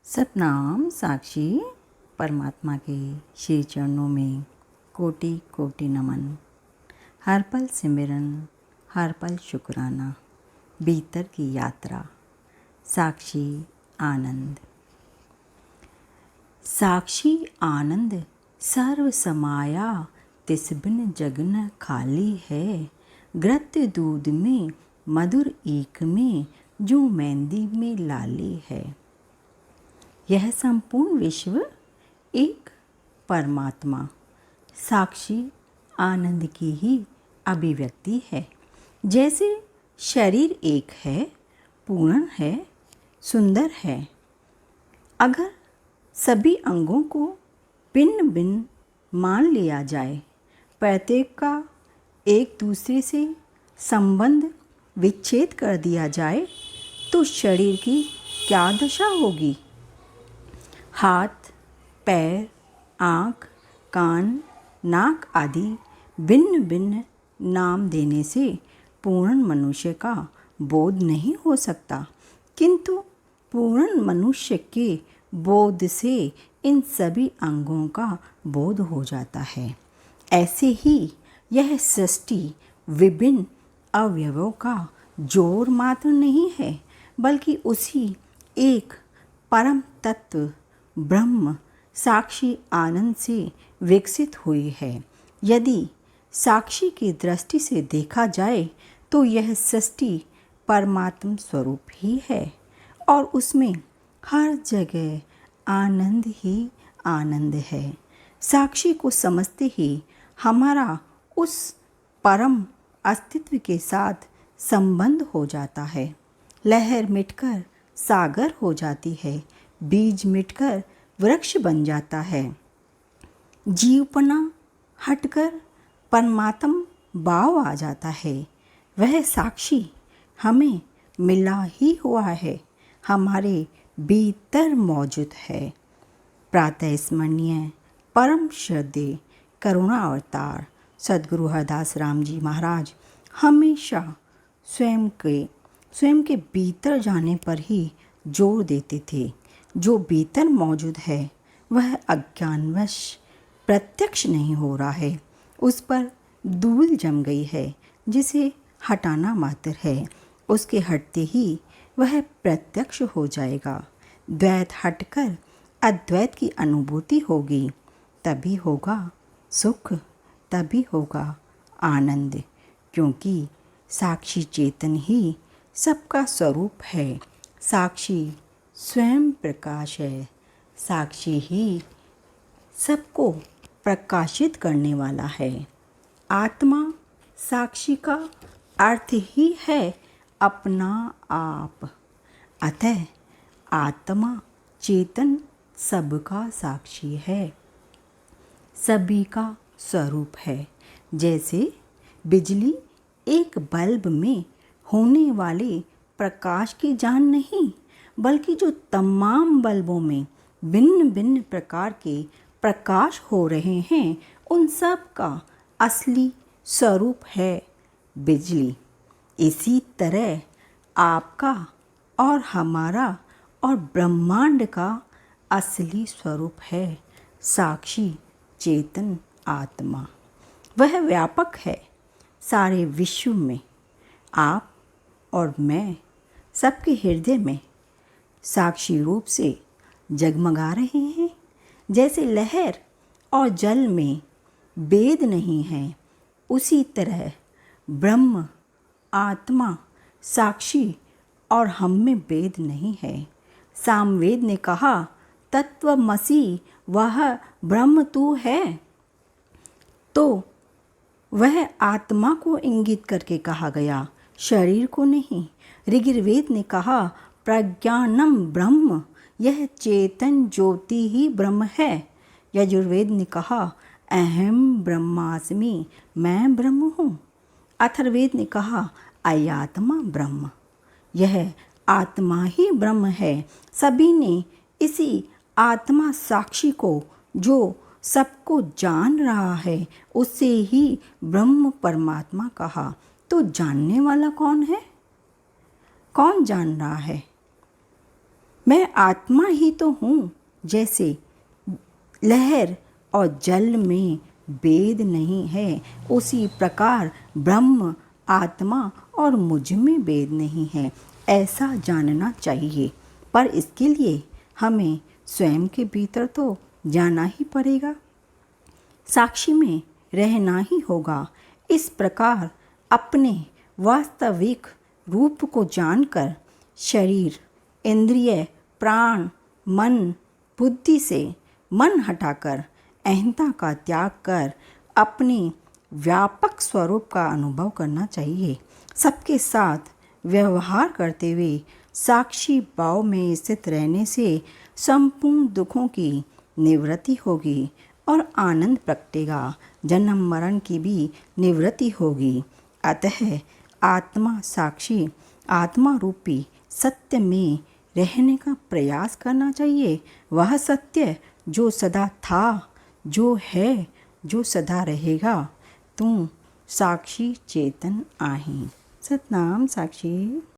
सतनाम साक्षी परमात्मा के श्री चरणों में कोटि कोटि नमन। हर पल सिमरन, हर पल शुक्राना, भीतर की यात्रा। साक्षी आनंद। साक्षी आनंद सर्व समाया, तिस बिन जग न खाली है। घृत्य दूध में मधुर ईख में, जो मेहंदी में लाली है। यह संपूर्ण विश्व एक परमात्मा साक्षी आनंद की ही अभिव्यक्ति है। जैसे शरीर एक है, पूर्ण है, सुंदर है। अगर सभी अंगों को भिन्न भिन्न मान लिया जाए, प्रत्येक का एक दूसरे से संबंध विच्छेद कर दिया जाए, तो शरीर की क्या दशा होगी। हाथ, पैर, आँख, कान, नाक आदि भिन्न भिन्न नाम देने से पूर्ण मनुष्य का बोध नहीं हो सकता, किंतु पूर्ण मनुष्य के बोध से इन सभी अंगों का बोध हो जाता है। ऐसे ही यह सृष्टि विभिन्न अवयवों का जोड़ मात्र नहीं है, बल्कि उसी एक परम तत्व ब्रह्म साक्षी आनंद से विकसित हुई है। यदि साक्षी की दृष्टि से देखा जाए तो यह सृष्टि परमात्म स्वरूप ही है और उसमें हर जगह आनंद ही आनंद है। साक्षी को समझते ही हमारा उस परम अस्तित्व के साथ संबंध हो जाता है। लहर मिटकर सागर हो जाती है, बीज मिटकर वृक्ष बन जाता है। जीवपना हटकर परमात्म भाव आ जाता है। वह साक्षी हमें मिला ही हुआ है, हमारे भीतर मौजूद है। प्रातः स्मरणीय परम श्रद्धेय करुणा अवतार सद्गुरु हरदास राम जी महाराज हमेशा स्वयं के भीतर जाने पर ही जोर देते थे। जो भीतर मौजूद है वह अज्ञानवश प्रत्यक्ष नहीं हो रहा है, उस पर धूल जम गई है जिसे हटाना मात्र है। उसके हटते ही वह प्रत्यक्ष हो जाएगा। द्वैत हटकर अद्वैत की अनुभूति होगी, तभी होगा सुख, तभी होगा आनंद, क्योंकि साक्षी चेतन ही सबका स्वरूप है। साक्षी स्वयं प्रकाश है। साक्षी ही सबको प्रकाशित करने वाला है। आत्मा साक्षी का अर्थ ही है अपना आप। अतः आत्मा चेतन सबका साक्षी है, सभी का स्वरूप है। जैसे बिजली एक बल्ब में होने वाले प्रकाश की जान नहीं, बल्कि जो तमाम बल्बों में भिन्न भिन्न प्रकार के प्रकाश हो रहे हैं, उन सब का असली स्वरूप है बिजली। इसी तरह आपका और हमारा और ब्रह्मांड का असली स्वरूप है साक्षी चेतन आत्मा। वह व्यापक है सारे विश्व में। आप और मैं सबके हृदय में साक्षी रूप से जगमगा रहे हैं। जैसे लहर और जल में भेद नहीं है, उसी तरह ब्रह्म आत्मा साक्षी और हम में भेद नहीं है। सामवेद ने कहा, तत्वमसि वह ब्रह्म तू है, तो वह आत्मा को इंगित करके कहा गया, शरीर को नहीं। ऋग्वेद ने कहा, प्रज्ञानम ब्रह्म, यह चेतन ज्योति ही ब्रह्म है। यजुर्वेद ने कहा, अहम ब्रह्मास्मि, मैं ब्रह्म हूँ। अथर्ववेद ने कहा, अयात्मा ब्रह्म, यह आत्मा ही ब्रह्म है। सभी ने इसी आत्मा साक्षी को, जो सबको जान रहा है, उससे ही ब्रह्म परमात्मा कहा। तो जानने वाला कौन है? कौन जान रहा है? मैं आत्मा ही तो हूँ, जैसे लहर और जल में भेद नहीं है, उसी प्रकार ब्रह्म, आत्मा और मुझ में भेद नहीं है, ऐसा जानना चाहिए। पर इसके लिए हमें स्वयं के भीतर तो जाना ही पड़ेगा, साक्षी में रहना ही होगा। इस प्रकार अपने वास्तविक रूप को जानकर शरीर, इंद्रिय, प्राण, मन, बुद्धि से मन हटाकर अहंता का त्याग कर अपने व्यापक स्वरूप का अनुभव करना चाहिए। सबके साथ व्यवहार करते हुए साक्षी भाव में स्थित रहने से संपूर्ण दुखों की निवृत्ति होगी और आनंद प्रगटेगा। जन्म मरण की भी निवृत्ति होगी। अतः आत्मा साक्षी, आत्मा रूपी सत्य में रहने का प्रयास करना चाहिए। वह सत्य जो सदा था, जो है, जो सदा रहेगा। तू साक्षी चेतन आही। सतनाम साक्षी।